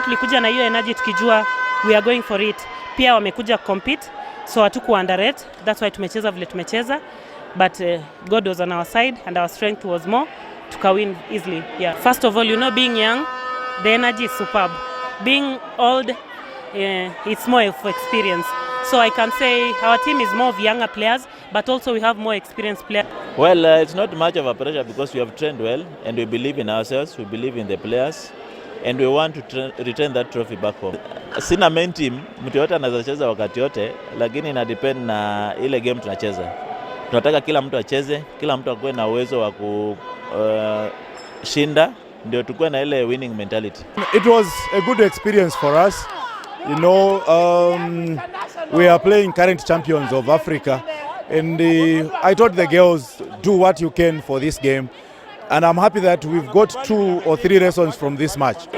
tulikuja na hiyo energy tukijua we are going for it. Pia wamekuja compete, so hatuku underrate. That's why tumecheza vile tumecheza. But God was on our side and our strength was more. Tukawin easily. Yeah. First of all, being young, the energy is superb. Being old, it's more of experience. So I can say our team is more of younger players, but also we have more experienced players. Well, it's not much of a pressure because we have trained well and we believe in ourselves, we believe in the players, and we want to return that trophy back home. Sina main team, mtu yote anaweza cheza wakati yote, lakini ina depend na ile game tunacheza. Tunataka kila mtu acheze, kila mtu akuwe na uwezo wa kushinda, ndio tukue na ile winning mentality. It was a good experience for us. We are playing current champions of Africa, and I told the girls, do what you can for this game, and I'm happy that we've got 2 or 3 lessons from this match.